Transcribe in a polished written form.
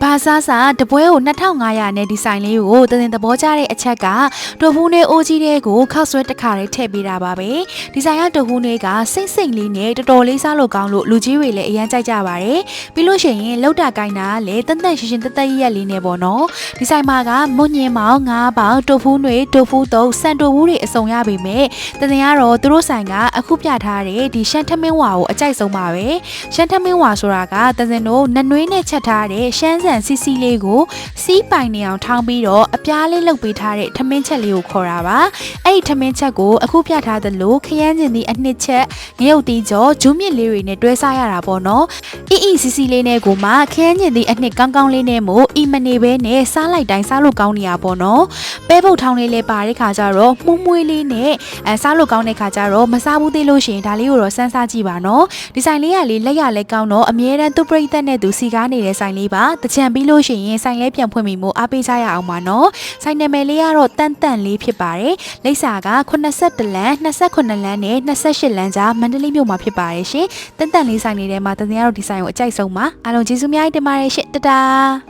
ဘာသာစာတပွဲကို2500နဲ့ဒီဇိုင်းလေးကိုတင်သဘောကျတဲ့အချက်ကတိုဖူးနဲ့အိုးကြီးတွေကိုခောက်ဆွဲတစ်ခါလေးထည့်ပေးတာပါပဲဒီဇိုင်းကတိုဖူးတွေကစိတ်စိတ်လေးနဲ့တော်တော်လေးစားလို့ကောင်းလို့လူကြီးတွေလည်းအရန်ကြိုက်ကြပါတယ်ပြီးလို့ရှိရင်လောက်တာကိုင်းတာလည်းတန်တန်ရှင်းရှင်းတက်တက်ရက်လေးနဲ့ပေါ့နော်ဒီဇိုင်းမှာကမွန်ညင်းမောင်9ပေါင်တိုဖူးတွေတိုဖူးတုံးစံတိုဖူးတွေအစုံရပေမဲ့တင်ကတော့သူတို့ဆိုင်ကအခုပြထားတဲ့ဒီရှမ်းထမင်းဝါကိုအကြိုက်ဆုံးပါပဲရှမ်းထမင်းဝါဆိုတာကတင်တို့နနွေးနဲ့ချက်ထားတဲ့ရှမ်းဆန်စီစီလေးကိုစီးပိုင်နေအောင်ထောင်းပြီးတော့အပြားလေးလုပ်ပေးထားတဲ့ထမင်းချက်လေးကိုခေါ်တာပါအဲ့ဒီထမင်းချက်ကိုအခုပြထားသလိုခရမ်းကျင်သည့်အနှစ်ချက်ငရုတ်တီကျော်ဂျူးမြစ်လေးတွေနဲ့တွဲစားရတာပေါ့နော်အီစီစီလေးနဲ့ကိုမှခရမ်းကျင်သည့်အနှစ်ကောင်းကောင်းလေးနဲ့မို့အီမနေပဲနဲ့စားလိုက်တိုင်းစားလို့ကောင်းနေရပေါ့နော်ပဲပုတ်ထောင်းလေးလည်းပါတဲ့ခါကျတော့မှုမွှေးလေးနဲ့စားလို့ကောင်းတဲ့ခါကျတော့မစားဘူးသေးလို့ရှိရင်ဒါလေးကိုတော့စမ်းစားကြည့်ပါနော်ဒီဆိုင်လေးကလေလက်ရလဲကောင်းတော့အမြဲတမ်းသူ့ပြိသက်နဲ့သူစီကားနေတဲ့ဆိုင်လေးပါတကြံပြီးလို့ရှိရင်ဆိုင်လဲပြန်ဖွင့်ပြီးမို့အားပေးကြရအောင်ပါနော်ဆိုင်နာမည်လေးကတော့တန်တန်လေးဖြစ်ပါတယ်လိပ်စာက82လမ်း28လမ်းနဲ့28လမ်းကြားမန္တလေးမြို့မှာဖြစ်ပါတယ်ရှင်တန်တန်လေးဆိုင်လေးထဲမှာတန်တန်ကတော့ဒီဆိုင်ကိုအကြိုက်ဆုံးပါအားလုံးကျေးဇူးများတင်ပါတယ်ရှင်တတာ